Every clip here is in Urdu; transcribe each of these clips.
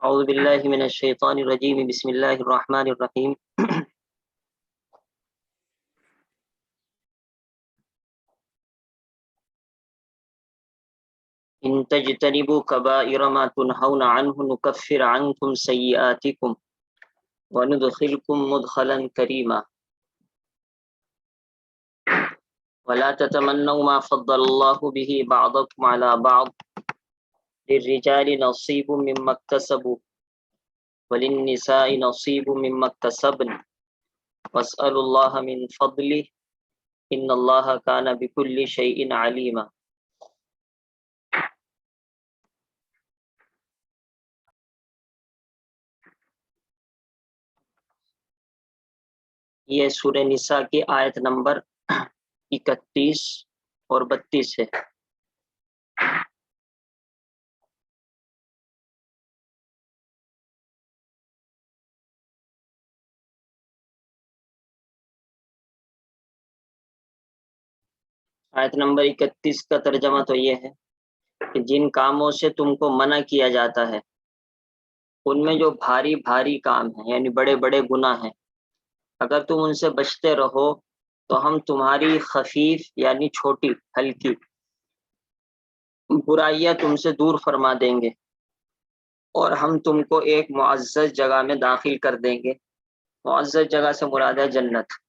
اعوذ باللہ من الشیطان الرجیم بسم اللہ الرحمن الرحیم ان تجتنبوا کبائر ما تنہون عنہ نکفر عنکم سیئاتکم وندخلکم مدخلا کریما ولا تتمنوا ما فضل اللہ به بعضکم على بعض للرجال نصیب مما اکتسبوا وللنساء نصیب مما اکتسبن واسألوا اللہ من فضلہ ان اللہ کان بکل شیء علیما۔ یہ سورہ نساء کی آیت نمبر 31 اور 32 ہے۔ آیت نمبر 31 کا ترجمہ تو یہ ہے کہ جن کاموں سے تم کو منع کیا جاتا ہے ان میں جو بھاری بھاری کام ہیں یعنی بڑے بڑے گناہ ہیں، اگر تم ان سے بچتے رہو تو ہم تمہاری خفیف یعنی چھوٹی ہلکی برائیاں تم سے دور فرما دیں گے اور ہم تم کو ایک معزز جگہ میں داخل کر دیں گے۔ معزز جگہ سے مراد ہے جنت۔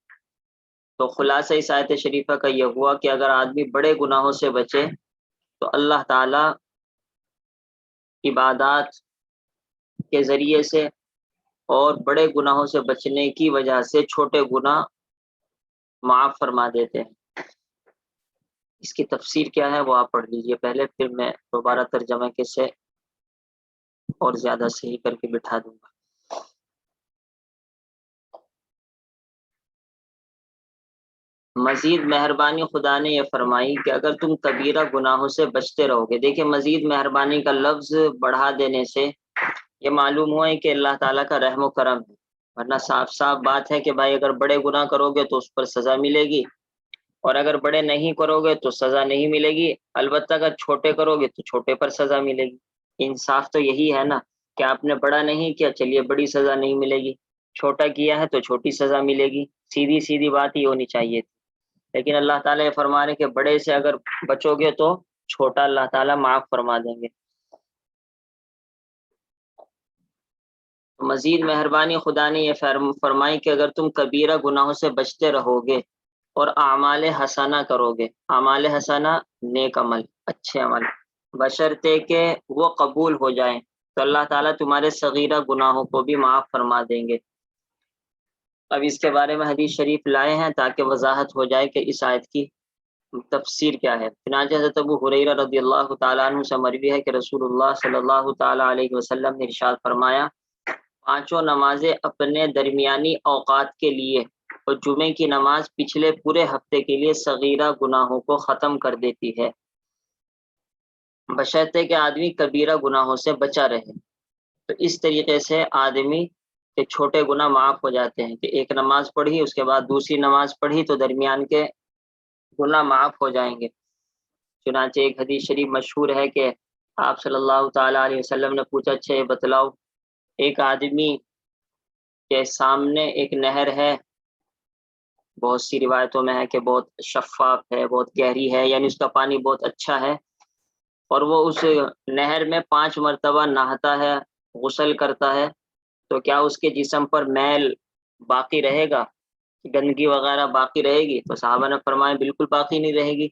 تو خلاصہ اس آیت شریفہ کا یہ ہوا کہ اگر آدمی بڑے گناہوں سے بچے تو اللہ تعالی عبادات کے ذریعے سے اور بڑے گناہوں سے بچنے کی وجہ سے چھوٹے گناہ معاف فرما دیتے ہیں۔ اس کی تفسیر کیا ہے وہ آپ پڑھ لیجئے پہلے، پھر میں دوبارہ ترجمہ کے سے اور زیادہ صحیح کر کے بٹھا دوں گا۔ مزید مہربانی خدا نے یہ فرمائی کہ اگر تم کبیرہ گناہوں سے بچتے رہو گے، دیکھیں مزید مہربانی کا لفظ بڑھا دینے سے یہ معلوم ہوا ہے کہ اللہ تعالیٰ کا رحم و کرم ہے، ورنہ صاف صاف بات ہے کہ بھائی اگر بڑے گناہ کرو گے تو اس پر سزا ملے گی اور اگر بڑے نہیں کرو گے تو سزا نہیں ملے گی، البتہ اگر چھوٹے کرو گے تو چھوٹے پر سزا ملے گی۔ انصاف تو یہی ہے نا کہ آپ نے بڑا نہیں کیا، چلیے بڑی سزا نہیں ملے گی، چھوٹا کیا ہے تو چھوٹی سزا ملے گی، سیدھی سیدھی بات ہی ہونی چاہیے تھی۔ لیکن اللہ تعالیٰ یہ فرما رہے کہ بڑے سے اگر بچو گے تو چھوٹا اللہ تعالیٰ معاف فرما دیں گے۔ مزید مہربانی خدا نے یہ فرمائی کہ اگر تم کبیرہ گناہوں سے بچتے رہو گے اور اعمال حسنہ کرو گے، اعمال حسنہ نیک عمل، اچھے عمل، بشرطے کہ وہ قبول ہو جائیں تو اللہ تعالیٰ تمہارے صغیرہ گناہوں کو بھی معاف فرما دیں گے۔ اب اس کے بارے میں حدیث شریف لائے ہیں تاکہ وضاحت ہو جائے کہ اس آیت کی تفسیر کیا ہے۔ چنانچہ حضرت ابو ہریرہ رضی اللہ تعالیٰ عنہ سے مروی ہے کہ رسول اللہ صلی اللہ تعالیٰ علیہ وسلم نے ارشاد فرمایا، پانچوں نمازیں اپنے درمیانی اوقات کے لیے اور جمعے کی نماز پچھلے پورے ہفتے کے لیے صغیرہ گناہوں کو ختم کر دیتی ہے، بشرطے کہ آدمی کبیرہ گناہوں سے بچا رہے۔ تو اس طریقے سے آدمی کے چھوٹے گناہ معاف ہو جاتے ہیں کہ ایک نماز پڑھی اس کے بعد دوسری نماز پڑھی تو درمیان کے گناہ معاف ہو جائیں گے۔ چنانچہ ایک حدیث شریف مشہور ہے کہ آپ صلی اللہ تعالیٰ علیہ وسلم نے پوچھا، اچھا یہ بتلاؤ، ایک آدمی کے سامنے ایک نہر ہے، بہت سی روایتوں میں ہے کہ بہت شفاف ہے، بہت گہری ہے، یعنی اس کا پانی بہت اچھا ہے، اور وہ اس نہر میں 5 مرتبہ نہاتا ہے، غسل کرتا ہے، تو کیا اس کے جسم پر میل باقی رہے گا، گندگی وغیرہ باقی رہے گی؟ تو صحابہ نے فرمایا بالکل باقی نہیں رہے گی۔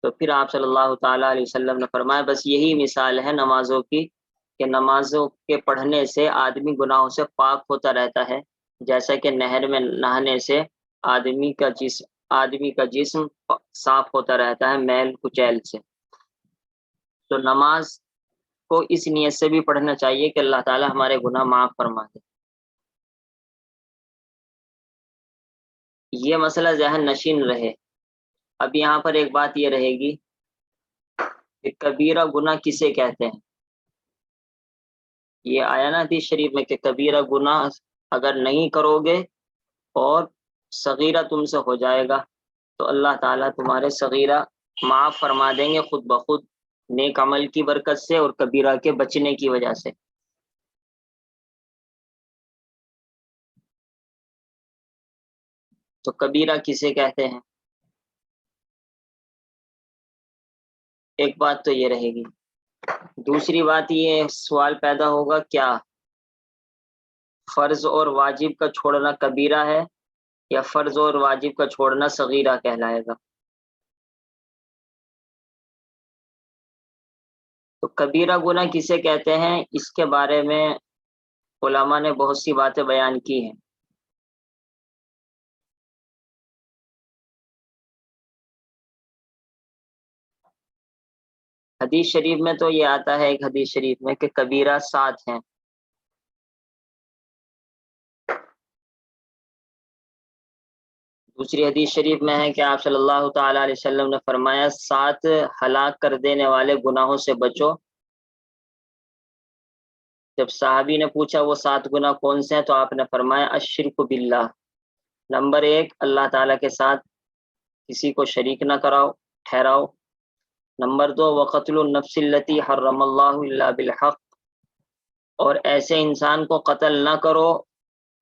تو پھر آپ صلی اللہ تعالیٰ علیہ وسلم نے فرمایا بس یہی مثال ہے نمازوں کی کہ نمازوں کے پڑھنے سے آدمی گناہوں سے پاک ہوتا رہتا ہے، جیسا کہ نہر میں نہانے سے آدمی کا جسم صاف ہوتا رہتا ہے میل کچیل سے۔ تو نماز کو اس نیت سے بھی پڑھنا چاہیے کہ اللہ تعالی ہمارے گناہ معاف فرما دے۔ یہ مسئلہ ذہن نشین رہے۔ اب یہاں پر ایک بات یہ رہے گی کہ کبیرہ گناہ کسے کہتے ہیں؟ یہ آیا نا حدیث شریف میں کہ کبیرہ گناہ اگر نہیں کرو گے اور صغیرہ تم سے ہو جائے گا تو اللہ تعالیٰ تمہارے صغیرہ معاف فرما دیں گے خود بخود، نیک عمل کی برکت سے اور کبیرہ کے بچنے کی وجہ سے۔ تو کبیرہ کسے کہتے ہیں؟ ایک بات تو یہ رہے گی. دوسری بات یہ سوال پیدا ہوگا، کیا فرض اور واجب کا چھوڑنا کبیرہ ہے یا فرض اور واجب کا چھوڑنا صغیرہ کہلائے گا؟ تو کبیرہ گناہ کسے کہتے ہیں، اس کے بارے میں علماء نے بہت سی باتیں بیان کی ہیں. حدیث شریف میں تو یہ آتا ہے، ایک حدیث شریف میں کہ کبیرہ 7 ہیں. دوسری حدیث شریف میں ہے کہ آپ صلی اللہ تعالی علیہ وسلم نے فرمایا 7 ہلاک کر دینے والے گناہوں سے بچو. جب صحابی نے پوچھا وہ 7 گناہ کون سے ہیں تو آپ نے فرمایا الشرک باللہ، نمبر 1 اللہ تعالیٰ کے ساتھ کسی کو شریک نہ کراؤ ٹھہراؤ. نمبر 2 وقتل النفس التي حرم اللہ الا بالحق، اور ایسے انسان کو قتل نہ کرو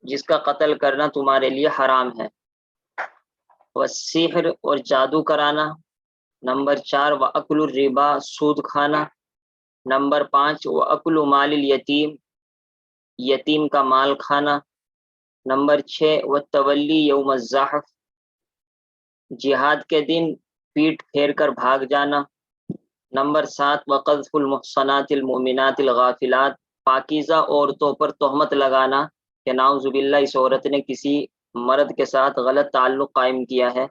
جس کا قتل کرنا تمہارے لیے حرام ہے. والسحر، اور جادو کرانا. نمبر 4 وَأَكْلُ الرِّبَا، سود کھانا. نمبر 5 وَأَكْلُ مال الیتیم، یتیم کا مال کھانا. نمبر 6 وَالتَّوَلِّي یوم الزحف، جہاد کے دن پیٹ پھیر کر بھاگ جانا. نمبر 7 وقذف المحصنات المؤمنات الغافلات، پاکیزہ عورتوں پر تہمت لگانا کہ نعوذ باللہ اس عورت نے کسی مرد کے ساتھ غلط تعلق قائم کیا ہے.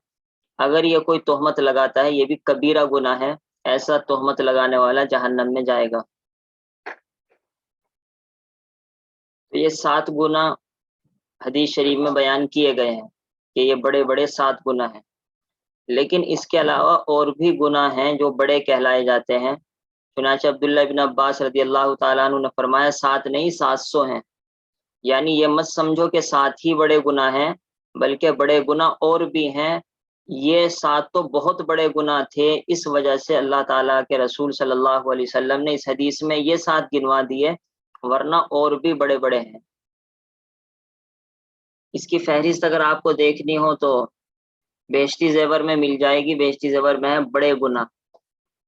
اگر یہ کوئی تہمت لگاتا ہے یہ بھی کبیرہ گناہ ہے، ایسا تہمت لگانے والا جہنم میں جائے گا. تو یہ 7 گناہ حدیث شریف میں بیان کیے گئے ہیں کہ یہ بڑے بڑے 7 گناہ ہیں. لیکن اس کے علاوہ اور بھی گناہ ہیں جو بڑے کہلائے جاتے ہیں. چنانچہ عبداللہ بن عباس رضی اللہ تعالیٰ عنہ نے فرمایا 7 نہیں 700 ہیں. یعنی یہ مت سمجھو کہ 7 ہی بڑے گناہ ہیں، بلکہ بڑے گناہ اور بھی ہیں. یہ 7 تو بہت بڑے گناہ تھے، اس وجہ سے اللہ تعالیٰ کے رسول صلی اللہ علیہ وسلم نے اس حدیث میں یہ 7 گنوا دیے، ورنہ اور بھی بڑے بڑے ہیں. اس کی فہرست اگر آپ کو دیکھنی ہو تو بیشتی زیور میں مل جائے گی. بیشتی زیور میں ہے بڑے گناہ،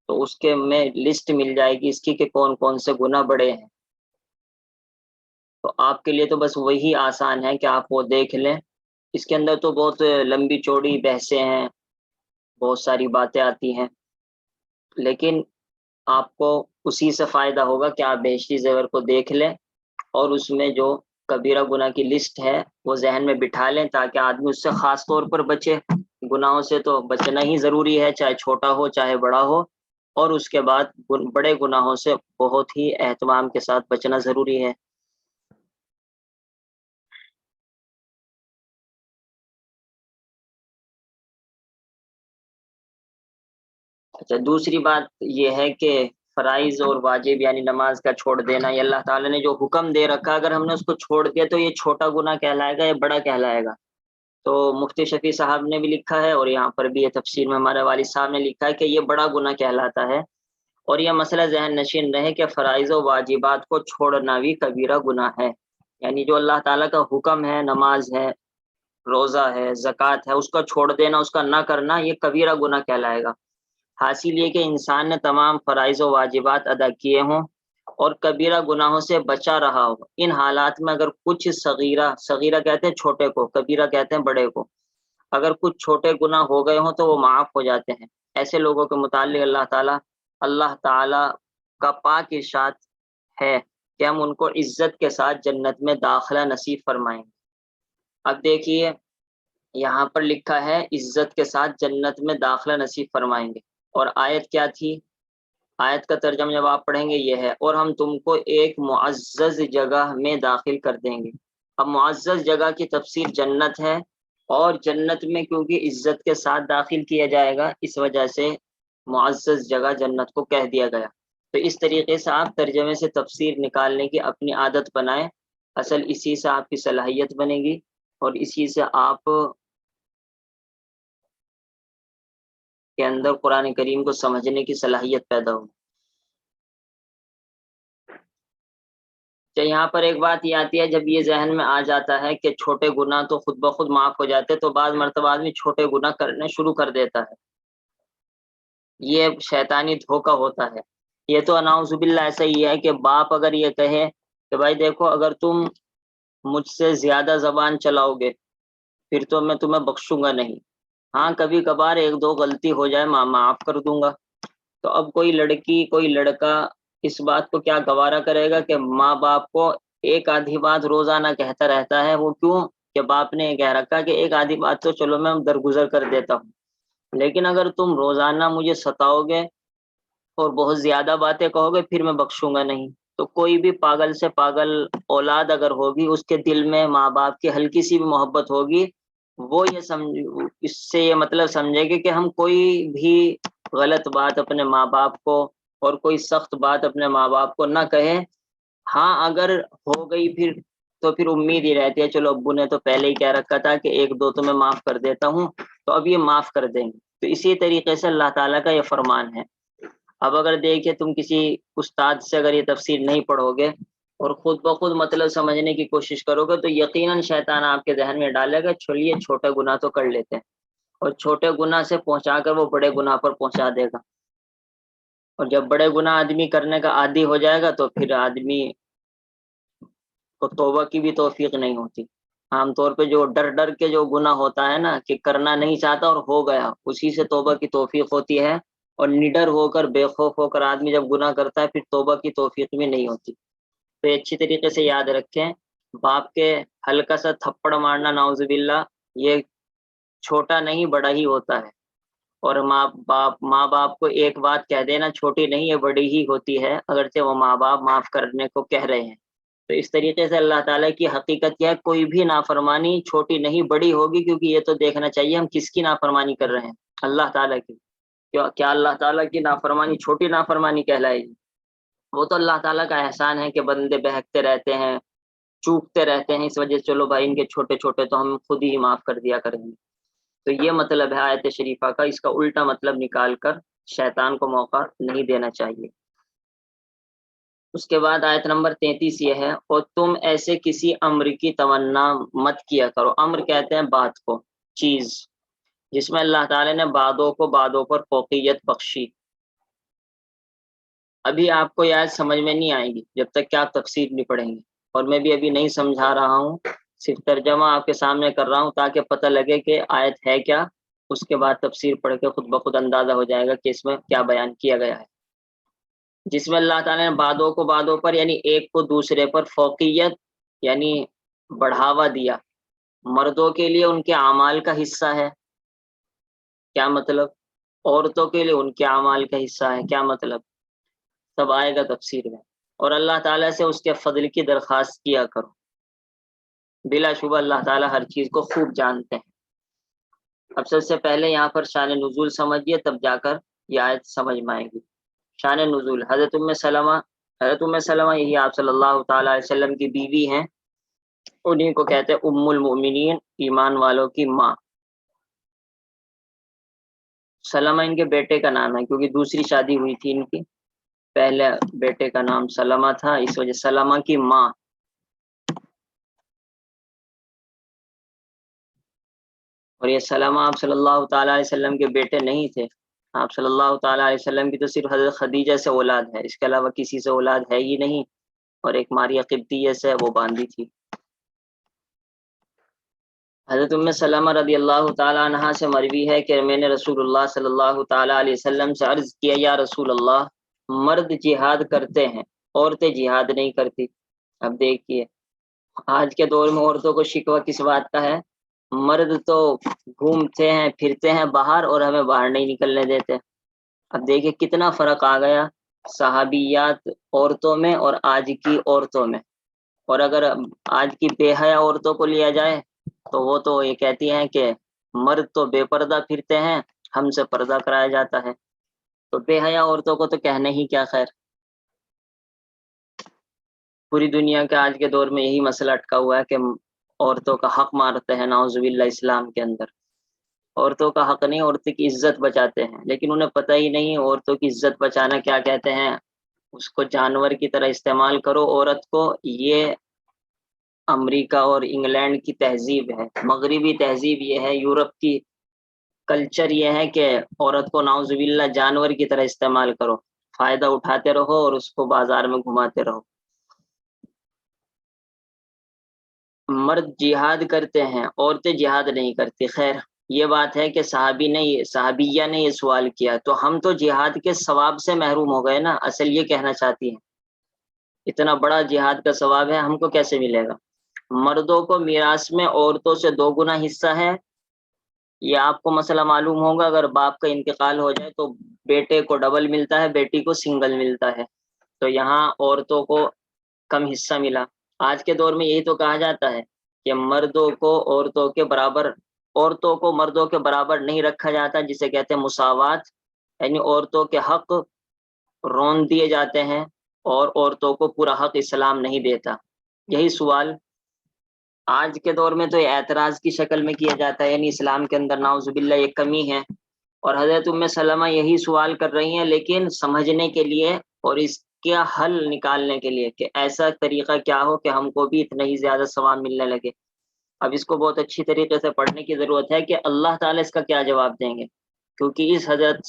تو اس کے میں لسٹ مل جائے گی اس کی کہ کون کون سے گناہ بڑے ہیں. تو آپ کے لیے تو بس وہی آسان ہے کہ آپ وہ دیکھ لیں. اس کے اندر تو بہت لمبی چوڑی بحثیں ہیں، بہت ساری باتیں آتی ہیں، لیکن آپ کو اسی سے فائدہ ہوگا کہ آپ بیشتی زیور کو دیکھ لیں اور اس میں جو کبیرہ گناہ کی لسٹ ہے وہ ذہن میں بٹھا لیں، تاکہ آدمی اس سے خاص طور پر بچے. گناہوں سے تو بچنا ہی ضروری ہے، چاہے چھوٹا ہو چاہے بڑا ہو. اور اس کے بعد بڑے گناہوں سے بہت ہی اہتمام کے ساتھ بچنا ضروری ہے. اچھا، دوسری بات یہ ہے کہ فرائض اور واجب یعنی نماز کا چھوڑ دینا، یہ اللہ تعالیٰ نے جو حکم دے رکھا اگر ہم نے اس کو چھوڑ دیا تو یہ چھوٹا گناہ کہلائے گا یا بڑا کہلائے گا؟ تو مفتی شفیع صاحب نے بھی لکھا ہے اور یہاں پر بھی یہ تفسیر میں ہمارے والد صاحب نے لکھا ہے کہ یہ بڑا گناہ کہلاتا ہے. اور یہ مسئلہ ذہن نشین رہے کہ فرائض و واجبات کو چھوڑنا بھی کبیرہ گناہ ہے. یعنی جو اللہ تعالیٰ کا حکم ہے، نماز ہے، روزہ ہے، زکوٰۃ ہے، اس کا چھوڑ دینا، اس کا نہ کرنا، یہ کبیرہ گناہ کہلائے گا. حاصل یہ کہ انسان نے تمام فرائض و واجبات ادا کیے ہوں اور کبیرہ گناہوں سے بچا رہا ہو. ان حالات میں اگر کچھ صغیرہ کہتے ہیں چھوٹے کو، کبیرہ کہتے ہیں بڑے کو، اگر کچھ چھوٹے گناہ ہو گئے ہوں تو وہ معاف ہو جاتے ہیں. ایسے لوگوں کے متعلق اللہ تعالیٰ کا پاک ارشاد ہے کہ ہم ان کو عزت کے ساتھ جنت میں داخلہ نصیب فرمائیں گے. اب دیکھیے یہاں پر لکھا ہے عزت کے ساتھ جنت میں داخلہ نصیب فرمائیں گے، اور آیت کیا تھی؟ آیت کا ترجمہ جب آپ پڑھیں گے یہ ہے اور ہم تم کو ایک معزز جگہ میں داخل کر دیں گے. اب معزز جگہ کی تفسیر جنت ہے، اور جنت میں کیونکہ عزت کے ساتھ داخل کیا جائے گا اس وجہ سے معزز جگہ جنت کو کہہ دیا گیا. تو اس طریقے سے آپ ترجمے سے تفسیر نکالنے کی اپنی عادت بنائیں، اصل اسی سے آپ کی صلاحیت بنے گی اور اسی سے آپ کے اندر قرآن کریم کو سمجھنے کی صلاحیت پیدا ہوگی. تو یہاں پر ایک بات یہ آتی ہے، جب یہ ذہن میں آ جاتا ہے کہ چھوٹے گناہ تو خود بخود معاف ہو جاتے، تو بعض مرتبہ آدمی چھوٹے گناہ کرنے شروع کر دیتا ہے، یہ شیطانی دھوکہ ہوتا ہے۔ یہ تو نعوذ باللہ ایسا ہی ہے کہ باپ اگر یہ کہے کہ بھائی دیکھو اگر تم مجھ سے زیادہ زبان چلاؤ گے پھر تو میں تمہیں بخشوں گا نہیں، ہاں کبھی کبھار ایک دو غلطی ہو جائے معاف کر دوں گا۔ تو اب کوئی لڑکی کوئی لڑکا اس بات کو کیا گوارا کرے گا کہ ماں باپ کو ایک آدھی بات روزانہ کہتا رہتا ہے؟ وہ کیوں کہ باپ نے کہہ رکھا کہ ایک آدھی بات تو چلو میں درگزر کر دیتا ہوں، لیکن اگر تم روزانہ مجھے ستاؤ گے اور بہت زیادہ باتیں کہو گے پھر میں بخشوں گا نہیں۔ تو کوئی بھی پاگل سے پاگل اولاد اگر ہوگی، اس کے دل میں ماں باپ کی ہلکی سی بھی محبت ہوگی، وہ یہ اس سے یہ مطلب سمجھے گی کہ ہم کوئی بھی غلط بات اپنے ماں باپ کو اور کوئی سخت بات اپنے ماں باپ کو نہ کہیں۔ ہاں اگر ہو گئی پھر تو پھر امید ہی رہتی ہے چلو ابو نے تو پہلے ہی کہہ رکھا تھا کہ ایک دو تو میں معاف کر دیتا ہوں، تو اب یہ معاف کر دیں گے۔ تو اسی طریقے سے اللہ تعالیٰ کا یہ فرمان ہے۔ اب اگر دیکھیں تم کسی استاد سے اگر یہ تفسیر نہیں پڑھو گے اور خود بخود مطلب سمجھنے کی کوشش کرو گے تو یقیناً شیطان آپ کے ذہن میں ڈالے گا چلیے چھوٹے گناہ تو کر لیتے ہیں، اور چھوٹے گناہ سے پہنچا کر وہ بڑے گناہ پر پہنچا دے گا، اور جب بڑے گناہ آدمی کرنے کا عادی ہو جائے گا تو پھر آدمی کو توبہ کی بھی توفیق نہیں ہوتی۔ عام طور پہ جو ڈر ڈر کے جو گناہ ہوتا ہے نا کہ کرنا نہیں چاہتا اور ہو گیا، اسی سے توبہ کی توفیق ہوتی ہے، اور نڈر ہو کر بے خوف ہو کر آدمی جب گناہ کرتا ہے پھر توبہ کی توفیق بھی نہیں ہوتی۔ تو یہ اچھی طریقے سے یاد رکھیں، باپ کے ہلکا سا تھپڑ مارنا نعوذ باللہ یہ چھوٹا نہیں بڑا ہی ہوتا ہے، اور ماں باپ کو ایک بات کہہ دینا چھوٹی نہیں، یہ بڑی ہی ہوتی ہے، اگرچہ وہ ماں باپ معاف کرنے کو کہہ رہے ہیں۔ تو اس طریقے سے اللہ تعالیٰ کی حقیقت کیا ہے، کوئی بھی نافرمانی چھوٹی نہیں بڑی ہوگی، کیونکہ یہ تو دیکھنا چاہیے ہم کس کی نافرمانی کر رہے ہیں، اللہ تعالیٰ کی۔ کیا اللہ تعالیٰ کی نافرمانی چھوٹی نافرمانی کہلائے گی؟ وہ تو اللہ تعالیٰ کا احسان ہے کہ بندے بہکتے رہتے ہیں، چوکتے رہتے ہیں، اس وجہ سے چلو بھائی ان کے چھوٹے چھوٹے تو ہم خود ہی معاف کر دیا کریں گے۔ تو یہ مطلب ہے آیت شریفہ کا، اس کا الٹا مطلب نکال کر شیطان کو موقع نہیں دینا چاہیے۔ اس کے بعد آیت نمبر 33 یہ ہے، اور تم ایسے کسی امر کی تمنا مت کیا کرو۔ امر کہتے ہیں بات کو، چیز، جس میں اللہ تعالیٰ نے بعدوں کو بعدوں پر فوقیت بخشی۔ ابھی آپ کو یہ آیت سمجھ میں نہیں آئے گی جب تک کہ آپ تفسیر نہیں پڑھیں گے، اور میں بھی ابھی نہیں سمجھا رہا ہوں، صرف ترجمہ آپ کے سامنے کر رہا ہوں تاکہ پتہ لگے کہ آیت ہے کیا، اس کے بعد تفسیر پڑھ کے خود بخود اندازہ ہو جائے گا کہ اس میں کیا بیان کیا گیا ہے۔ جس میں اللہ تعالیٰ نے بعدوں کو بعدوں پر یعنی ایک کو دوسرے پر فوقیت یعنی بڑھاوا دیا۔ مردوں کے لیے ان کے اعمال کا حصہ ہے، کیا مطلب؟ عورتوں کے لیے ان کے اعمال کا حصہ ہے، کیا مطلب؟ سب آئے گا تفسیر میں۔ اور اللہ تعالیٰ سے اس کے فضل کی درخواست کیا کرو، بلا شبہ اللہ تعالیٰ ہر چیز کو خوب جانتے ہیں۔ اب سب سے پہلے یہاں پر شان نزول سمجھیے، تب جا کر یہ آیت سمجھ میں آئے گی۔ شان نزول، حضرت ام سلمہ یہی آپ صلی اللہ تعالیٰ علیہ وسلم کی بیوی ہیں، انہیں کو کہتے ہیں ام المؤمنین، ایمان والوں کی ماں۔ سلمہ ان کے بیٹے کا نام ہے کیونکہ دوسری شادی ہوئی تھی ان کی، پہلے بیٹے کا نام سلمہ تھا، اس وجہ سلمہ کی ماں۔ اور یہ سلمہ آپ صلی اللہ تعالیٰ علیہ وسلم کے بیٹے نہیں تھے، آپ صلی اللہ تعالیٰ علیہ وسلم کی تو صرف حضرت خدیجہ سے اولاد ہے، اس کے علاوہ کسی سے اولاد ہے ہی نہیں، اور ایک ماریہ قبطیہ سے وہ باندھی تھی۔ حضرت ام سلمہ رضی اللہ تعالیٰ عنہ سے مروی ہے کہ میں نے رسول اللہ صلی اللہ تعالیٰ علیہ وسلم سے عرض کیا، یا رسول اللہ، مرد جہاد کرتے ہیں، عورتیں جہاد نہیں کرتی۔ اب دیکھیے آج کے دور میں عورتوں کو شکوہ کس بات کا ہے؟ مرد تو گھومتے ہیں پھرتے ہیں باہر اور ہمیں باہر نہیں نکلنے دیتے۔ اب دیکھیے کتنا فرق آ گیا صحابیات عورتوں میں اور آج کی عورتوں میں۔ اور اگر آج کی بے حیا عورتوں کو لیا جائے تو وہ تو یہ کہتی ہیں کہ مرد تو بے پردہ پھرتے ہیں، ہم سے پردہ کرایا جاتا ہے۔ تو بے حیا عورتوں کو تو کہنے ہی کیا خیر۔ پوری دنیا کے آج کے دور میں یہی مسئلہ اٹکا ہوا ہے کہ عورتوں کا حق مارتے ہیں نعوذ باللہ اسلام کے اندر۔ عورتوں کا حق نہیں، عورتوں کی عزت بچاتے ہیں، لیکن انہیں پتہ ہی نہیں عورتوں کی عزت بچانا کیا کہتے ہیں، اس کو جانور کی طرح استعمال کرو عورت کو. یہ امریکہ اور انگلینڈ کی تہذیب ہے، مغربی تہذیب یہ ہے، یورپ کی کلچر یہ ہے کہ عورت کو نعوذ باللہ جانور کی طرح استعمال کرو، فائدہ اٹھاتے رہو اور اس کو بازار میں گھماتے رہو. مرد جہاد کرتے ہیں، عورتیں جہاد نہیں کرتی. خیر یہ بات ہے کہ صحابیہ نے یہ سوال کیا، تو ہم تو جہاد کے ثواب سے محروم ہو گئے نا، اصل یہ کہنا چاہتی ہیں. اتنا بڑا جہاد کا ثواب ہے، ہم کو کیسے ملے گا؟ مردوں کو میراث میں عورتوں سے 2 گنا حصہ ہے. یہ آپ کو مسئلہ معلوم ہوگا، اگر باپ کا انتقال ہو جائے تو بیٹے کو ڈبل ملتا ہے، بیٹی کو سنگل ملتا ہے. تو یہاں عورتوں کو کم حصہ ملا. آج کے دور میں یہی تو کہا جاتا ہے کہ مردوں کو مردوں کے برابر نہیں رکھا جاتا، جسے کہتے ہیں مساوات، یعنی عورتوں کے حق رون دیے جاتے ہیں اور عورتوں کو پورا حق اسلام نہیں دیتا. یہی سوال آج کے دور میں تو یہ اعتراض کی شکل میں کیا جاتا ہے، یعنی اسلام کے اندر نعوذ باللہ یہ کمی ہے. اور حضرت ام سلمہ یہی سوال کر رہی ہیں، لیکن سمجھنے کے لیے اور اس کا حل نکالنے کے لیے کہ ایسا طریقہ کیا ہو کہ ہم کو بھی اتنا ہی زیادہ ثواب ملنے لگے. اب اس کو بہت اچھی طریقے سے پڑھنے کی ضرورت ہے کہ اللہ تعالیٰ اس کا کیا جواب دیں گے، کیونکہ اس حضرت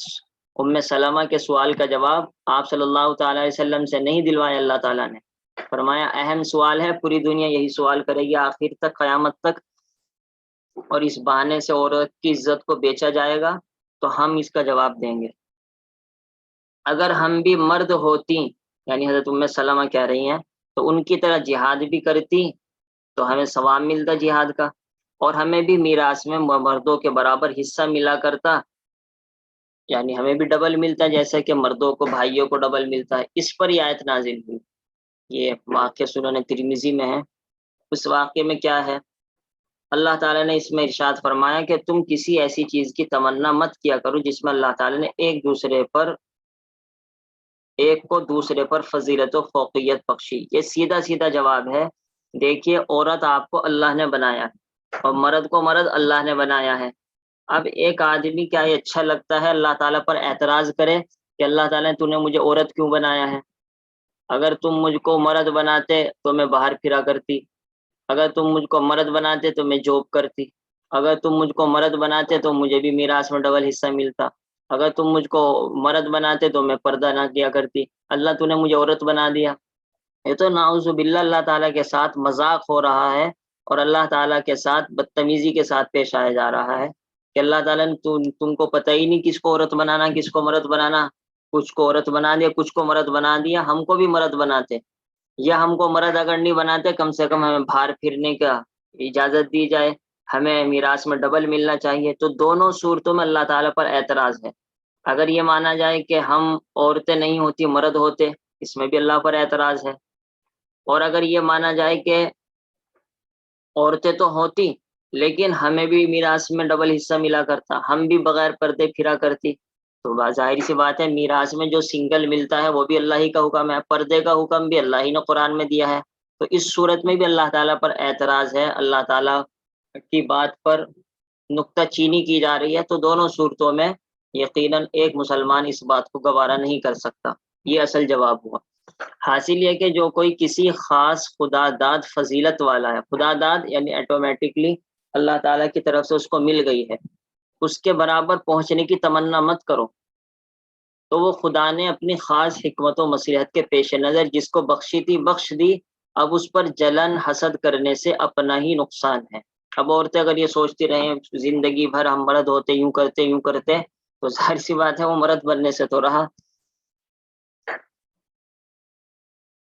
ام سلمہ کے سوال کا جواب آپ صلی اللہ تعالی علیہ وسلم سے نہیں دلوایا اللہ تعالیٰ نے. فرمایا اہم سوال ہے، پوری دنیا یہی سوال کرے گی آخر تک، قیامت تک، اور اس بہانے سے عورت کی عزت کو بیچا جائے گا، تو ہم اس کا جواب دیں گے. اگر ہم بھی مرد ہوتی، یعنی حضرت ام سلمہ کہہ رہی ہیں، تو ان کی طرح جہاد بھی کرتی تو ہمیں ثواب ملتا جہاد کا، اور ہمیں بھی میراث میں مردوں کے برابر حصہ ملا کرتا، یعنی ہمیں بھی ڈبل ملتا جیسا کہ مردوں کو بھائیوں کو ڈبل ملتا ہے. اس پر یہ آیت نازل ہوئی. یہ واقعہ سنن ترمذی میں ہے. اس واقعے میں کیا ہے؟ اللہ تعالیٰ نے اس میں ارشاد فرمایا کہ تم کسی ایسی چیز کی تمنا مت کیا کرو جس میں اللہ تعالیٰ نے ایک کو دوسرے پر فضیلت و فوقیت بخشی. یہ سیدھا سیدھا جواب ہے. دیکھیے عورت آپ کو اللہ نے بنایا اور مرد کو مرد اللہ نے بنایا ہے. اب ایک آدمی کیا یہ اچھا لگتا ہے اللہ تعالیٰ پر اعتراض کرے کہ اللہ تعالیٰ تو نے مجھے عورت کیوں بنایا ہے؟ اگر تم مجھ کو مرد بناتے تو میں باہر پھرا کرتی، اگر تم مجھ کو مرد بناتے تو میں جاب کرتی، اگر تم مجھ کو مرد بناتے تو مجھے بھی میراث میں ڈبل حصہ ملتا، اگر تم مجھ کو مرد بناتے تو میں پردہ نہ کیا کرتی. اللہ تو نے مجھے عورت بنا دیا. یہ تو نعوذ باللہ اللہ تعالیٰ کے ساتھ مذاق ہو رہا ہے اور اللہ تعالیٰ کے ساتھ بدتمیزی کے ساتھ پیش آیا جا رہا ہے کہ اللہ تعالیٰ نے تم کو پتہ ہی نہیں کس کو عورت بنانا کس کو مرد بنانا. کچھ کو عورت بنا دیا، کچھ کو مرد بنا دیا. ہم کو بھی مرد بناتے، یا ہم کو مرد اگر نہیں بناتے کم سے کم ہمیں باہر پھرنے کا اجازت دی جائے، ہمیں میراث میں ڈبل ملنا چاہیے. تو دونوں صورتوں میں اللہ تعالیٰ پر اعتراض ہے. اگر یہ مانا جائے کہ ہم عورتیں نہیں ہوتی مرد ہوتے، اس میں بھی اللہ پر اعتراض ہے. اور اگر یہ مانا جائے کہ عورتیں تو ہوتی لیکن ہمیں بھی میراث میں ڈبل حصہ ملا کرتا، ہم بھی بغیر پردے پھرا کرتی، تو ظاہر سی بات ہے میراث میں جو سنگل ملتا ہے وہ بھی اللہ ہی کا حکم ہے، پردے کا حکم بھی اللہ ہی نے قرآن میں دیا ہے. تو اس صورت میں بھی اللہ تعالیٰ پر اعتراض ہے، اللہ تعالیٰ کی بات پر نکتہ چینی کی جا رہی ہے. تو دونوں صورتوں میں یقیناً ایک مسلمان اس بات کو گوارا نہیں کر سکتا. یہ اصل جواب ہوا. حاصل یہ کہ جو کوئی کسی خاص خدا داد فضیلت والا ہے، خدا داد یعنی ایٹومیٹکلی اللہ تعالیٰ کی طرف سے اس کو مل گئی ہے، اس کے برابر پہنچنے کی تمنا مت کرو. تو وہ خدا نے اپنی خاص حکمت و مصلحت کے پیش نظر جس کو بخشی تھی بخش دی، اب اس پر جلن حسد کرنے سے اپنا ہی نقصان ہے. اب عورتیں اگر یہ سوچتی رہیں زندگی بھر ہم مرد ہوتے یوں کرتے تو ظاہر سی بات ہے وہ مرد بننے سے تو رہا،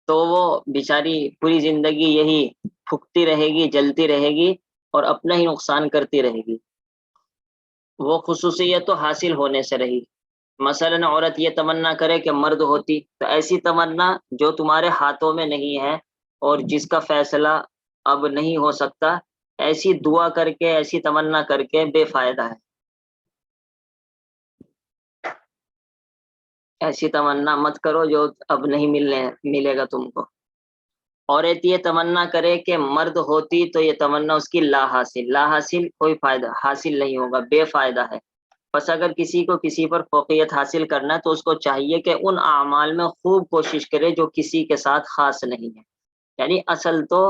تو وہ بیچاری پوری زندگی یہی پھکتی رہے گی، جلتی رہے گی اور اپنا ہی نقصان کرتی رہے گی. وہ خصوصیت تو حاصل ہونے سے رہی. مثلا عورت یہ تمنا کرے کہ مرد ہوتی، تو ایسی تمنا جو تمہارے ہاتھوں میں نہیں ہے اور جس کا فیصلہ اب نہیں ہو سکتا، ایسی دعا کر کے ایسی تمنا کر کے بے فائدہ ہے. ایسی تمنا مت کرو جو اب نہیں ملے گا تم کو. عورت یہ تمنا کرے کہ مرد ہوتی تو یہ تمنا اس کی لا حاصل کوئی فائدہ حاصل نہیں ہوگا، بے فائدہ ہے. بس اگر کسی کو کسی پر فوقیت حاصل کرنا ہے تو اس کو چاہیے کہ ان اعمال میں خوب کوشش کرے جو کسی کے ساتھ خاص نہیں ہے. یعنی اصل تو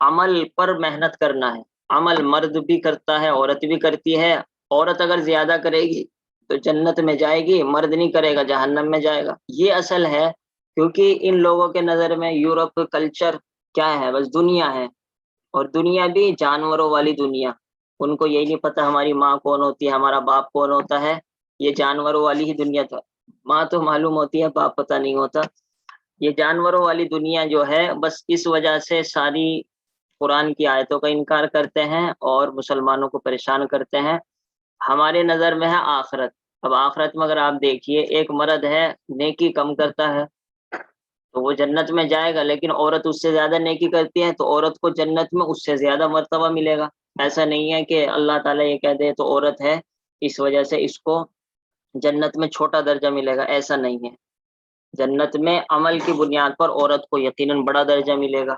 عمل پر محنت کرنا ہے. عمل مرد بھی کرتا ہے، عورت بھی کرتی ہے. عورت اگر زیادہ کرے گی تو جنت میں جائے گی، مرد نہیں کرے گا جہنم میں جائے گا. یہ اصل ہے. کیونکہ ان لوگوں کے نظر میں یورپ کلچر کیا ہے؟ بس دنیا ہے، اور دنیا بھی جانوروں والی دنیا. ان کو یہی نہیں پتا ہماری ماں کون ہوتی ہے، ہمارا باپ کون ہوتا ہے. یہ جانوروں والی ہی دنیا تھا. ماں تو معلوم ہوتی ہے، باپ پتہ نہیں ہوتا. یہ جانوروں والی دنیا جو ہے، بس اس وجہ سے ساری قرآن کی آیتوں کا انکار کرتے ہیں اور مسلمانوں کو پریشان کرتے ہیں. ہمارے نظر میں ہے آخرت. اب آخرت میں اگر آپ دیکھیے، ایک مرد ہے نیکی کم کرتا ہے تو وہ جنت میں جائے گا، لیکن عورت اس سے زیادہ نیکی کرتی ہے تو عورت کو جنت میں اس سے زیادہ مرتبہ ملے گا. ایسا نہیں ہے کہ اللہ تعالیٰ یہ کہہ دے تو عورت ہے اس وجہ سے اس کو جنت میں چھوٹا درجہ ملے گا. ایسا نہیں ہے. جنت میں عمل کی بنیاد پر عورت کو یقیناً بڑا درجہ ملے گا.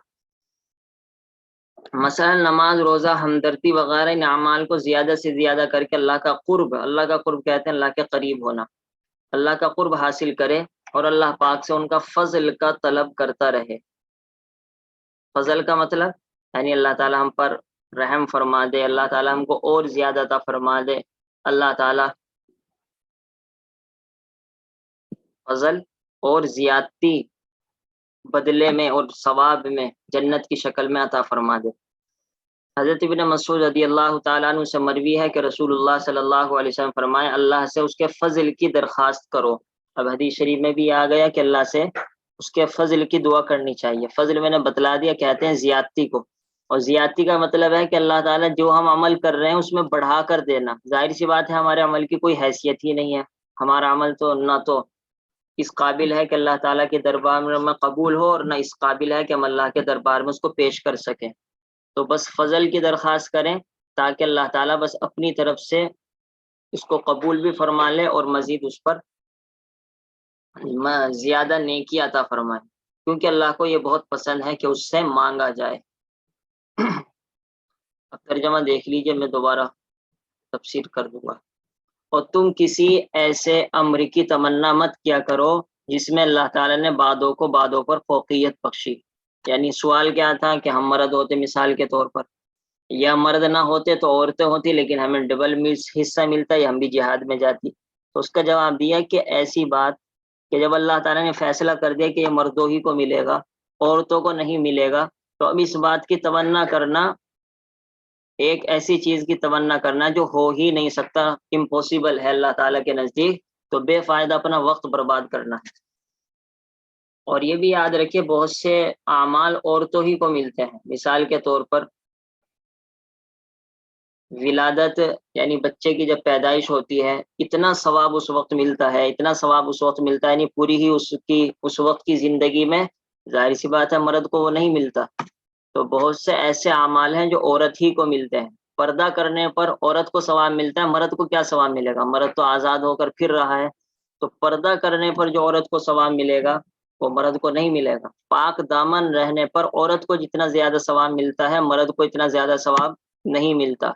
مثلا نماز، روزہ، ہمدردی وغیرہ ان اعمال کو زیادہ سے زیادہ کر کے اللہ کا قرب کہتے ہیں اللہ کے قریب ہونا، اللہ کا قرب حاصل کرے اور اللہ پاک سے ان کا فضل کا طلب کرتا رہے. فضل کا مطلب یعنی اللہ تعالیٰ ہم پر رحم فرما دے، اللہ تعالیٰ ہم کو اور زیادہ عطا فرما دے. اللہ تعالیٰ فضل اور زیادتی بدلے میں اور ثواب میں جنت کی شکل میں عطا فرما دے. حضرت ابن مسعود رضی اللہ تعالیٰ عنہ سے مروی ہے کہ رسول اللہ صلی اللہ علیہ وسلم فرمائے اللہ سے اس کے فضل کی درخواست کرو. اب حدیث شریف میں بھی آ گیا کہ اللہ سے اس کے فضل کی دعا کرنی چاہیے. فضل میں نے بتلا دیا، کہتے ہیں زیادتی کو. اور زیادتی کا مطلب ہے کہ اللہ تعالیٰ جو ہم عمل کر رہے ہیں اس میں بڑھا کر دینا. ظاہر سی بات ہے ہمارے عمل کی کوئی حیثیت ہی نہیں ہے. ہمارا عمل تو نہ تو اس قابل ہے کہ اللہ تعالیٰ کے دربار میں قبول ہو، اور نہ اس قابل ہے کہ ہم اللہ کے دربار میں اس کو پیش کر سکیں. تو بس فضل کی درخواست کریں تاکہ اللہ تعالیٰ بس اپنی طرف سے اس کو قبول بھی فرما لے اور مزید اس پر زیادہ نیکی عطا فرمائے، کیونکہ اللہ کو یہ بہت پسند ہے کہ اس سے مانگا جائے. اب ترجمہ دیکھ لیجئے، میں دوبارہ تفسیر کر دوں گا. اور تم کسی ایسے امر کی تمنا مت کیا کرو جس میں اللہ تعالیٰ نے بعدوں کو بعدوں پر فوقیت بخشی. یعنی سوال کیا تھا کہ ہم مرد ہوتے مثال کے طور پر، یا مرد نہ ہوتے تو عورتیں ہوتی لیکن ہمیں ڈبل حصہ ملتا ہے، ہم بھی جہاد میں جاتی. تو اس کا جواب دیا کہ ایسی بات کہ جب اللہ تعالیٰ نے فیصلہ کر دیا کہ یہ مردوں ہی کو ملے گا، عورتوں کو نہیں ملے گا، تو اب اس بات کی تمنا کرنا، ایک ایسی چیز کی تمنا کرنا جو ہو ہی نہیں سکتا، امپوسیبل ہے اللہ تعالیٰ کے نزدیک، تو بے فائدہ اپنا وقت برباد کرنا ہے. اور یہ بھی یاد رکھیے بہت سے اعمال عورتوں ہی کو ملتے ہیں. مثال کے طور پر ولادت یعنی بچے کی جب پیدائش ہوتی ہے، اتنا ثواب اس وقت ملتا ہے، اتنا ثواب اس وقت ملتا ہے، یعنی پوری ہی اس وقت کی زندگی میں ظاہر سی بات ہے مرد کو وہ نہیں ملتا. تو بہت سے ایسے اعمال ہیں جو عورت ہی کو ملتے ہیں. پردہ کرنے پر عورت کو ثواب ملتا ہے، مرد کو کیا ثواب ملے گا؟ مرد تو آزاد ہو کر پھر رہا ہے. تو پردہ کرنے پر جو عورت کو ثواب ملے گا وہ مرد کو نہیں ملے گا. پاک دامن رہنے پر عورت کو جتنا زیادہ ثواب ملتا ہے، مرد کو اتنا زیادہ ثواب نہیں ملتا.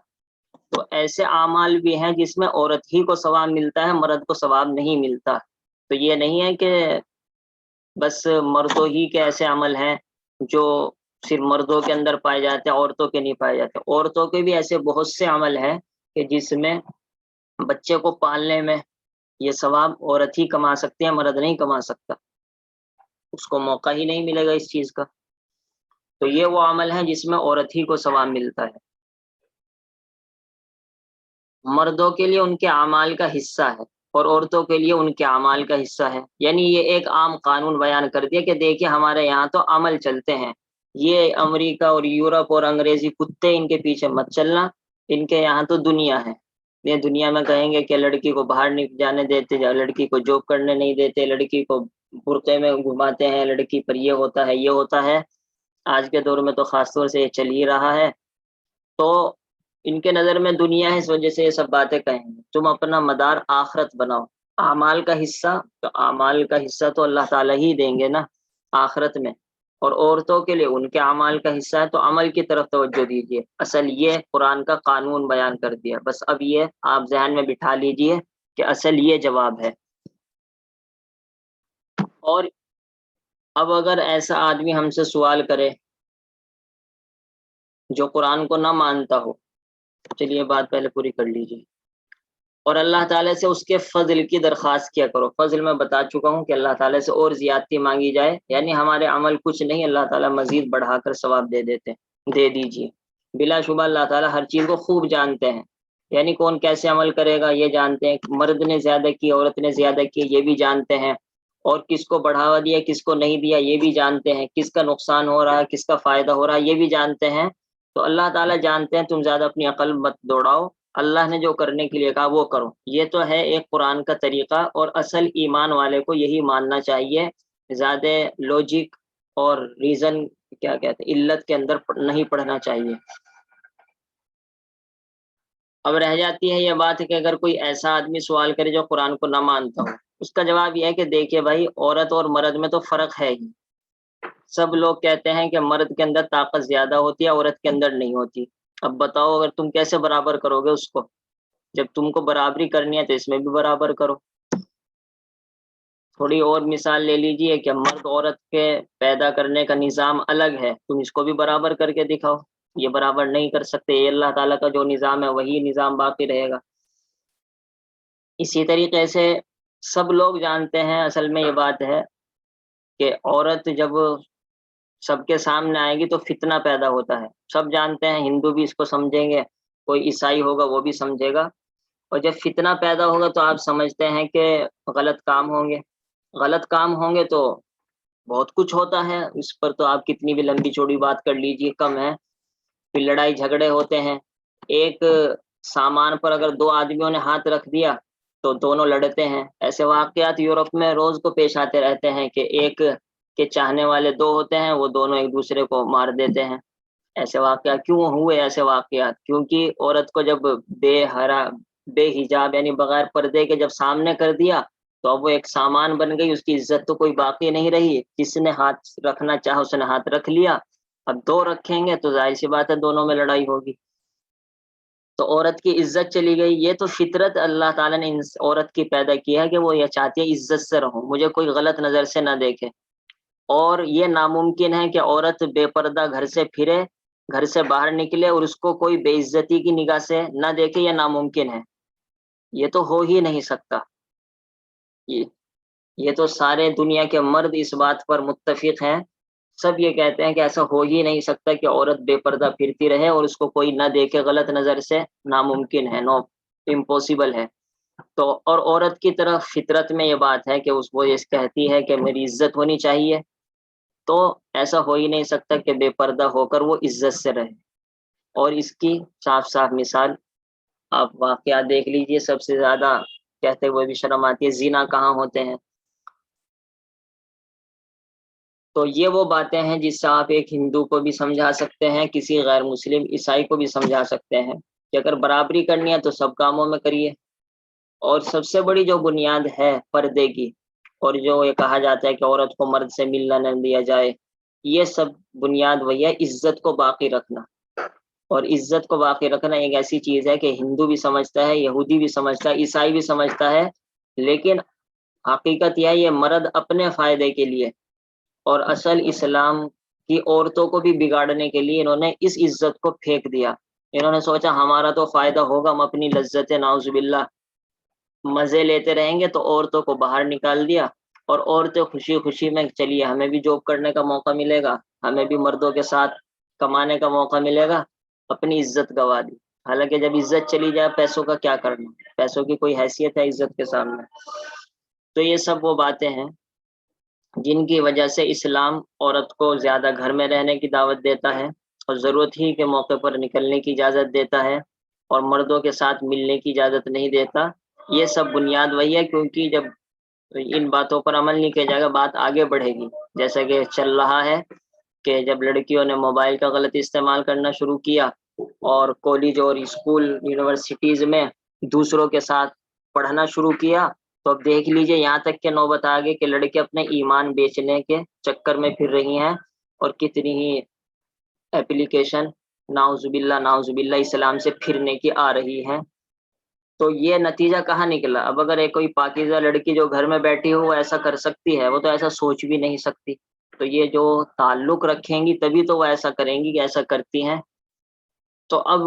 تو ایسے اعمال بھی ہیں جس میں عورت ہی کو ثواب ملتا ہے، مرد کو ثواب نہیں ملتا. تو یہ نہیں ہے کہ بس مردوں ہی کے ایسے عمل ہیں جو صرف مردوں کے اندر پائے جاتے ہیں، عورتوں کے نہیں پائے جاتے. عورتوں کے بھی ایسے بہت سے عمل ہیں کہ جس میں بچے کو پالنے میں یہ ثواب عورت ہی کما سکتے ہیں، مرد نہیں کما سکتا، اس کو موقع ہی نہیں ملے گا اس چیز کا. تو یہ وہ عمل ہے جس میں عورت ہی کو ثواب ملتا ہے. مردوں کے لیے ان کے اعمال کا حصہ ہے اور عورتوں کے لیے ان کے اعمال کا حصہ ہے. یعنی یہ ایک عام قانون بیان کر دیا کہ دیکھیے ہمارے یہاں تو عمل چلتے ہیں، یہ امریکہ اور یورپ اور انگریزی کتے ان کے پیچھے مت چلنا، ان کے یہاں تو دنیا ہے. یہ دنیا میں کہیں گے کہ لڑکی کو باہر نہیں جانے دیتے، لڑکی کو جاب کرنے نہیں دیتے، لڑکی کو برقعے میں گھماتے ہیں، لڑکی پر یہ ہوتا ہے یہ ہوتا ہے. آج کے دور میں تو خاص طور سے یہ چل ہی رہا ہے. تو ان کے نظر میں دنیا ہے، اس وجہ سے یہ سب باتیں کہیں گے. تم اپنا مدار آخرت بناؤ. اعمال کا حصہ تو اللہ تعالیٰ ہی دیں گے نا آخرت میں. اور عورتوں کے لیے ان کے اعمال کا حصہ ہے، تو عمل کی طرف توجہ دیجیے. اصل یہ قرآن کا قانون بیان کر دیا، بس اب یہ آپ ذہن میں بٹھا لیجئے کہ اصل یہ جواب ہے. اور اب اگر ایسا آدمی ہم سے سوال کرے جو قرآن کو نہ مانتا ہو، چلیے بات پہلے پوری کر لیجیے، اور اللہ تعالیٰ سے اس کے فضل کی درخواست کیا کرو. فضل میں بتا چکا ہوں کہ اللہ تعالیٰ سے اور زیادتی مانگی جائے، یعنی ہمارے عمل کچھ نہیں، اللہ تعالیٰ مزید بڑھا کر ثواب دے دیجیے. بلا شبہ اللہ تعالیٰ ہر چیز کو خوب جانتے ہیں، یعنی کون کیسے عمل کرے گا یہ جانتے ہیں، مرد نے زیادہ کی عورت نے زیادہ کی یہ بھی جانتے ہیں، اور کس کو بڑھاوا دیا کس کو نہیں دیا یہ بھی جانتے ہیں، کس کا نقصان ہو رہا ہے کس کا فائدہ ہو رہا ہے یہ بھی جانتے ہیں. تو اللہ تعالیٰ جانتے ہیں، تم زیادہ اپنی عقل مت دوڑاؤ، اللہ نے جو کرنے کے لیے کہا وہ کرو. یہ تو ہے ایک قرآن کا طریقہ، اور اصل ایمان والے کو یہی ماننا چاہیے، زیادہ لوجک اور ریزن کیا کہتے ہیں علت کے اندر نہیں پڑھنا چاہیے. اب رہ جاتی ہے یہ بات کہ اگر کوئی ایسا آدمی سوال کرے جو قرآن کو نہ مانتا ہو، اس کا جواب یہ ہے کہ دیکھیے بھائی، عورت اور مرد میں تو فرق ہے ہی. سب لوگ کہتے ہیں کہ مرد کے اندر طاقت زیادہ ہوتی ہے عورت کے اندر نہیں ہوتی. اب بتاؤ اگر تم کیسے برابر کرو گے اس کو؟ جب تم کو برابری کرنی ہے تو اس میں بھی برابر کرو. تھوڑی اور مثال لے لیجئے کہ مرد عورت کے پیدا کرنے کا نظام الگ ہے، تم اس کو بھی برابر کر کے دکھاؤ. یہ برابر نہیں کر سکتے، یہ اللہ تعالیٰ کا جو نظام ہے وہی نظام باقی رہے گا. اسی طریقے سے سب لوگ جانتے ہیں، اصل میں یہ بات ہے کہ عورت جب سب کے سامنے آئے گی تو فتنہ پیدا ہوتا ہے. سب جانتے ہیں، ہندو بھی اس کو سمجھیں گے، کوئی عیسائی ہوگا وہ بھی سمجھے گا. اور جب فتنہ پیدا ہوگا تو آپ سمجھتے ہیں کہ غلط کام ہوں گے. غلط کام ہوں گے تو بہت کچھ ہوتا ہے، اس پر تو آپ کتنی بھی لمبی چوڑی بات کر لیجیے کم ہے. پھر لڑائی جھگڑے ہوتے ہیں، ایک سامان پر اگر دو آدمیوں نے ہاتھ رکھ دیا تو دونوں لڑتے ہیں. ایسے واقعات یورپ میں روز کو پیش آتے رہتے ہیں کہ ایک کے چاہنے والے دو ہوتے ہیں، وہ دونوں ایک دوسرے کو مار دیتے ہیں. ایسے واقعات کیوں ہوئے؟ ایسے واقعات کیونکہ عورت کو جب بے حجاب یعنی بغیر پردے کے جب سامنے کر دیا تو اب وہ ایک سامان بن گئی، اس کی عزت تو کوئی باقی نہیں رہی. جس نے ہاتھ رکھنا چاہا اس نے ہاتھ رکھ لیا، اب دو رکھیں گے تو ظاہر سی بات ہے دونوں میں لڑائی ہوگی. تو عورت کی عزت چلی گئی. یہ تو فطرت اللہ تعالیٰ نے عورت کی پیدا کی ہے کہ وہ یہ چاہتی ہے عزت سے رہوں، مجھے کوئی غلط نظر سے نہ دیکھے. اور یہ ناممکن ہے کہ عورت بے پردہ گھر سے پھرے، گھر سے باہر نکلے اور اس کو کوئی بے عزتی کی نگاہ سے نہ دیکھے. یہ ناممکن ہے، یہ تو ہو ہی نہیں سکتا. یہ تو سارے دنیا کے مرد اس بات پر متفق ہیں، سب یہ کہتے ہیں کہ ایسا ہو ہی نہیں سکتا کہ عورت بے پردہ پھرتی رہے اور اس کو کوئی نہ دیکھے غلط نظر سے. ناممکن ہے، امپوسیبل ہے. تو اور عورت کی طرف فطرت میں یہ بات ہے کہ اس وہ یہ کہتی ہے کہ میری عزت ہونی چاہیے، تو ایسا ہو ہی نہیں سکتا کہ بے پردہ ہو کر وہ عزت سے رہے. اور اس کی صاف صاف مثال آپ واقعات دیکھ لیجئے. سب سے زیادہ کہتے ہوئے بھی شرم آتی ہے زنا کہاں ہوتے ہیں. تو یہ وہ باتیں ہیں جس سے آپ ایک ہندو کو بھی سمجھا سکتے ہیں، کسی غیر مسلم عیسائی کو بھی سمجھا سکتے ہیں کہ اگر برابری کرنی ہے تو سب کاموں میں کریے. اور سب سے بڑی جو بنیاد ہے پردے کی، اور جو یہ کہا جاتا ہے کہ عورت کو مرد سے ملنا نہ دیا جائے، یہ سب بنیاد وہی ہے عزت کو باقی رکھنا. اور عزت کو باقی رکھنا ایک ایسی چیز ہے کہ ہندو بھی سمجھتا ہے، یہودی بھی سمجھتا ہے، عیسائی بھی سمجھتا ہے، لیکن حقیقت یہ ہے یہ مرد اپنے فائدے کے لیے اور اصل اسلام کی عورتوں کو بھی بگاڑنے کے لیے انہوں نے اس عزت کو پھینک دیا. انہوں نے سوچا ہمارا تو فائدہ ہوگا، ہم اپنی لذت نعوذ باللہ مزے لیتے رہیں گے، تو عورتوں کو باہر نکال دیا. اور عورتیں خوشی خوشی میں چلیے ہمیں بھی جاب کرنے کا موقع ملے گا، ہمیں بھی مردوں کے ساتھ کمانے کا موقع ملے گا، اپنی عزت گوا دی. حالانکہ جب عزت چلی جائے پیسوں کا کیا کرنا، پیسوں کی کوئی حیثیت ہے عزت کے سامنے. تو یہ سب وہ باتیں ہیں جن کی وجہ سے اسلام عورت کو زیادہ گھر میں رہنے کی دعوت دیتا ہے اور ضرورت ہی کے موقع پر نکلنے کی اجازت دیتا ہے، اور مردوں کے ساتھ ملنے کی اجازت نہیں دیتا. یہ سب بنیاد وہی ہے، کیونکہ جب ان باتوں پر عمل نہیں کیا جائے گا بات آگے بڑھے گی. جیسا کہ چل رہا ہے کہ جب لڑکیوں نے موبائل کا غلط استعمال کرنا شروع کیا اور کالج اور اسکول یونیورسٹیز میں دوسروں کے ساتھ پڑھنا شروع کیا، تو اب دیکھ لیجئے یہاں تک کہ نوبت آ گئی کہ لڑکے اپنے ایمان بیچنے کے چکر میں پھر رہی ہیں اور کتنی ہی ایپلیکیشن ناؤز باللہ اسلام سے پھرنے کی آ رہی ہیں. تو یہ نتیجہ کہاں نکلا؟ اب اگر ایک کوئی پاکیزہ لڑکی جو گھر میں بیٹھی ہو وہ ایسا کر سکتی ہے، وہ تو ایسا سوچ بھی نہیں سکتی. تو یہ جو تعلق رکھیں گی تبھی تو وہ ایسا کریں گی کہ ایسا کرتی ہیں. تو اب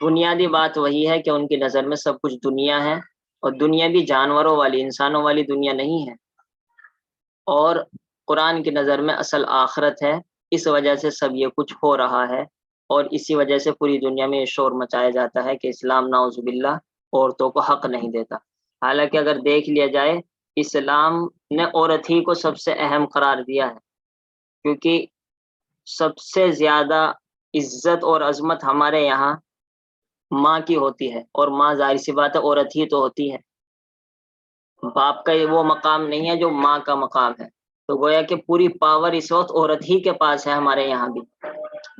بنیادی بات وہی ہے کہ ان کی نظر میں سب کچھ دنیا ہے، اور دنیا بھی جانوروں والی، انسانوں والی دنیا نہیں ہے. اور قرآن کی نظر میں اصل آخرت ہے. اس وجہ سے سب یہ کچھ ہو رہا ہے، اور اسی وجہ سے پوری دنیا میں یہ شور مچایا جاتا ہے کہ اسلام نعوذ باللہ عورتوں کو حق نہیں دیتا. حالانکہ اگر دیکھ لیا جائے، اسلام نے عورت ہی کو سب سے اہم قرار دیا ہے، کیونکہ سب سے زیادہ عزت اور عظمت ہمارے یہاں ماں کی ہوتی ہے، اور ماں ظاہر سی بات ہے عورت ہی تو ہوتی ہے. باپ کا وہ مقام نہیں ہے جو ماں کا مقام ہے. تو گویا کہ پوری پاور اس وقت عورت ہی کے پاس ہے ہمارے یہاں بھی،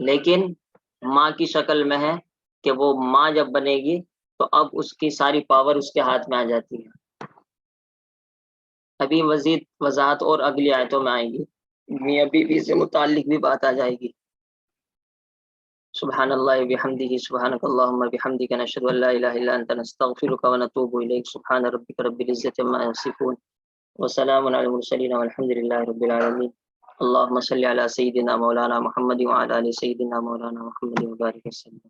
لیکن ماں کی شکل میں ہے کہ وہ ماں جب بنے گی تو اب اس کی ساری پاور اس کے ہاتھ میں آ جاتی ہے. ابھی مزید وضاحت اور اگلی آیتوں میں آئیں گی، میاں بیوی سے متعلق بھی بات آ جائے گی. سبحان اللہ بحمدہ، سبحانک اللہم بحمدک، نشہد ان لا الہ الا انت، نستغفرک ونتوب الیک. سبحان ربک رب العزۃ عما یصفون، وسلام علی المرسلین، والحمد للہ رب العالمین. اللہم صلی علی سیدنا مولانا محمد وعلی آل سیدنا مولانا محمد وبارک وسلم.